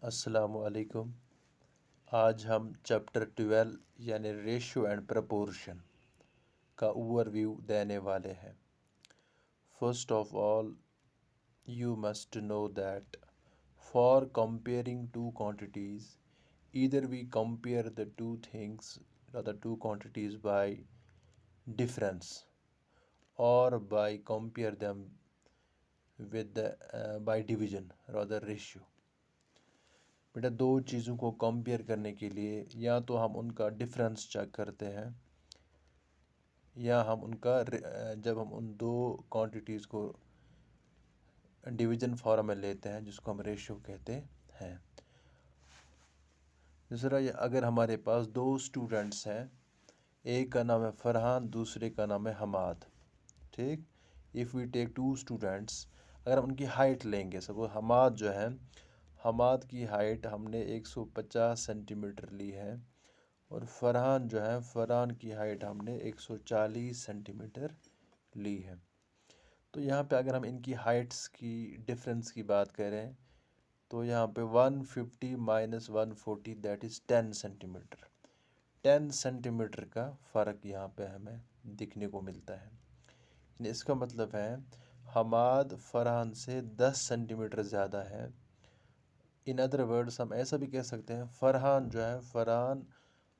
अस्सलामुअलैकुम। आज हम चैप्टर 12 यानी रेशियो एंड प्रपोर्शन का ओवरव्यू देने वाले हैं। First of all you must know that for comparing two quantities, either we compare the two things or the two quantities by difference or by compare them with by division rather ratio। बेटा दो चीज़ों को compare करने के लिए या तो हम उनका डिफरेंस चेक करते हैं या हम उनका जब हम उन दो क्वांटिटीज़ को डिवीजन फॉर्म में लेते हैं जिसको हम रेशियो कहते हैं। दूसरा अगर हमारे पास दो स्टूडेंट्स हैं, एक का नाम है फरहान, दूसरे का नाम है हमाद। ठीक, if we take two students, अगर हम उनकी हाइट लेंगे, सपोज हमाद जो है, हमाद की हाइट हमने 150 सेंटीमीटर ली है और फरहान जो है, फरहान की हाइट हमने 140 सेंटीमीटर ली है। तो यहाँ पे अगर हम इनकी हाइट्स की डिफरेंस की बात करें तो यहाँ पे 150 minus 140 that is 10 centimetre. 10 centimetre का फ़र्क यहाँ पे हमें दिखने को मिलता है। इसका मतलब है हमाद फरहान से 10 सेंटीमीटर ज़्यादा है। इन अदर वर्ड्स हम ऐसा भी कह सकते हैं फरहान जो है, फरहान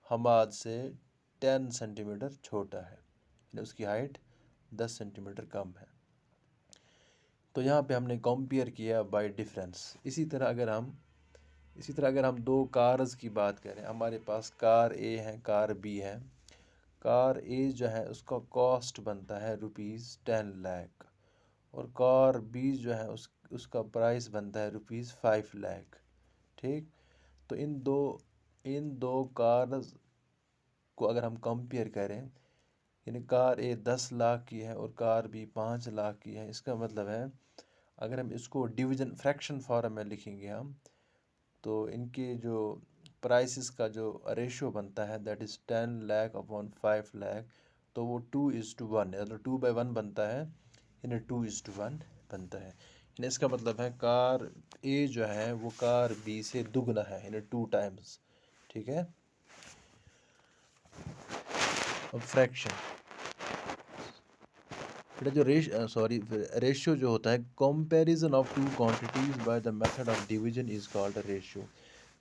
हमाद से 10 सेंटीमीटर छोटा है, उसकी हाइट 10 सेंटीमीटर कम है। तो यहाँ पे हमने कंपेयर किया बाय डिफरेंस। इसी तरह अगर हम दो कार्स की बात करें, हमारे पास कार ए है, कार बी है। कार ए जो है उसका कॉस्ट बनता है ₹10 लाख और कार बी जो है उसका प्राइस बनता है ₹5 लाख। ठीक, तो इन दो कार्स को अगर हम कंपेयर करें, यानी कार ए 10 लाख की है और कार बी 5 लाख की है, इसका मतलब है अगर हम इसको डिवीजन फ्रैक्शन फॉर्म में लिखेंगे हम, तो इनके जो प्राइसेस का जो रेशियो बनता है that is 10 lakh upon 5 lakh, तो वो 2:1, मतलब 2/1 बनता है, यानी 2:1 बनता है। यानी इसका मतलब है कार ए जो है वो कार बी से दुगना है, यानी 2 टाइम्स। ठीक है। अब फ्रैक्शन, बेटा जो रेशियो जो होता है, comparison of two quantities by the method of division is called ratio.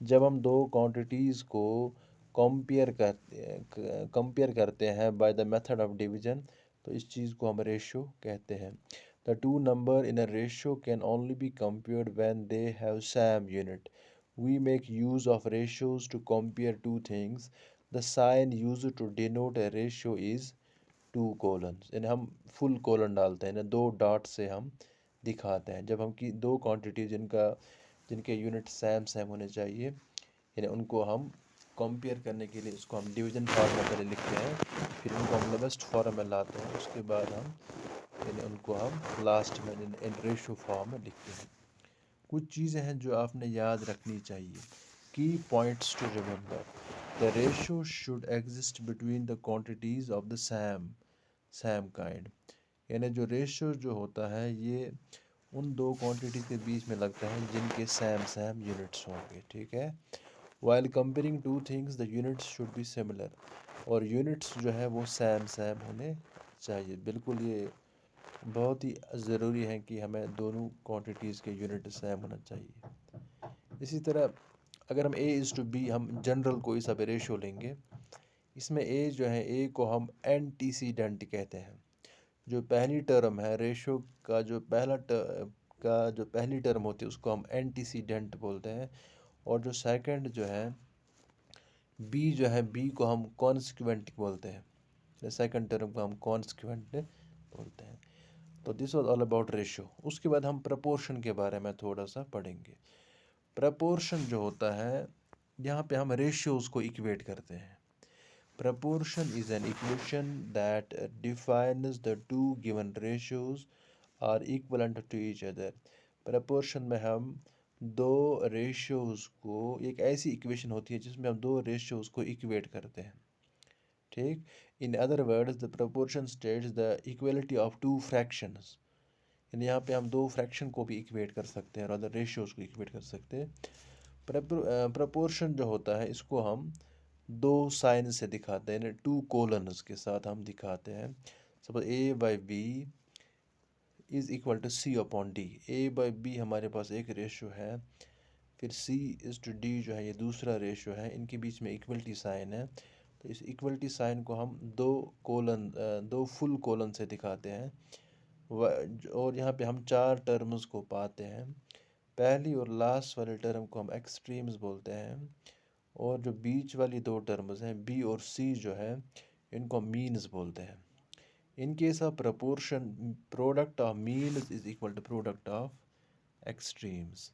जब हम दो क्वांटिटीज़ को कंपेयर करते हैं by the method of division, तो इस चीज़ को हम रेशियो कहते हैं। The two number in a ratio can only be compared when they have same unit. We make use of ratios to compare two things. The sign used to denote a ratio is 2 colons, यानी हम full colon डालते हैं ना, 2 dot से हम दिखाते हैं जब हम की दो क्वांटिटी जिनके यूनिट सेम सेम होने चाहिए, यानी उनको हम कंपेयर करने के लिए उसको हम डिवीजन फॉर्म में पहले लिखते हैं, फिर उनको हम लोवेस्ट फॉर्म में लाते हैं, उसके बाद हम यानी उनको हम लास्ट में इन रेशियो फॉर्म में लिखते हैं। कुछ चीज़ें हैं जो आपने याद रखनी चाहिए। Key points to remember, the ratio should exist between the quantities of the same kind. यानी जो रेशियो जो होता है ये उन दो क्वांटिटी के बीच में लगता है जिनके सेम यूनिट्स होंगे। ठीक है। While comparing to things the units should be similar, और यूनिट्स जो है वो सेम होने चाहिए। बिल्कुल ये बहुत ही ज़रूरी है कि हमें दोनों क्वांटिटीज़ के यूनिट सेम होना चाहिए। इसी तरह अगर हम A:B, हम जनरल कोई सा भी रेशियो लेंगे, इसमें A जो है, A को हम एंटीसीडेंट कहते हैं। जो पहली टर्म है रेशियो का, जो पहली टर्म होती है उसको हम एंटीसीडेंट बोलते हैं, और जो सेकंड जो है बी जो है, बी को हम कॉन्सिक्वेंट बोलते हैं। सेकंड टर्म को हम कॉन्सिक्वेंट बोलते हैं। तो this was all about ratio. उसके बाद हम प्रपोर्शन के बारे में थोड़ा सा पढ़ेंगे। प्रपोर्शन जो होता है, यहाँ पे हम रेशियोज़ को इक्वेट करते हैं। Proportion is an equation that defines the two given ratios are equivalent to each other. Proportion में हम दो रेशियोज़ को, एक ऐसी इक्वेशन होती है जिसमें हम दो रेशियोज़ को इक्वेट करते हैं। ठीक, in other words the proportion states the equality of two fractions। यानी यहाँ पे हम दो फ्रैक्शन को भी इक्वेट कर सकते हैं और अदर रेशियोज़ को इक्वेट कर सकते हैं। प्रपोर्शन जो होता है इसको हम दो साइन से दिखाते हैं, यानी टू कोलन्स के साथ हम दिखाते हैं। Suppose A/B is equal to C/D। A/B हमारे पास एक रेशो है, फिर C/D जो है ये दूसरा रेशो है, इनके बीच में इक्वलिटी साइन है। तो इस इक्वलिटी साइन को हम दो फुल कोलन से दिखाते हैं। और यहाँ पे हम चार टर्म्स को पाते हैं। पहली और लास्ट वाले टर्म को हम एक्सट्रीम्स बोलते हैं, और जो बीच वाली दो टर्म्स हैं B और C जो है इनको मीन्स बोलते हैं। In case of proportion, product of means is equal to product of extremes,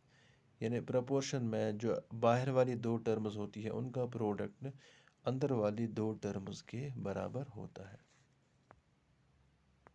यानी प्रपोर्शन में जो बाहर वाली दो टर्म्स होती है उनका प्रोडक्ट अंदर वाली दो टर्म्स के बराबर होता है।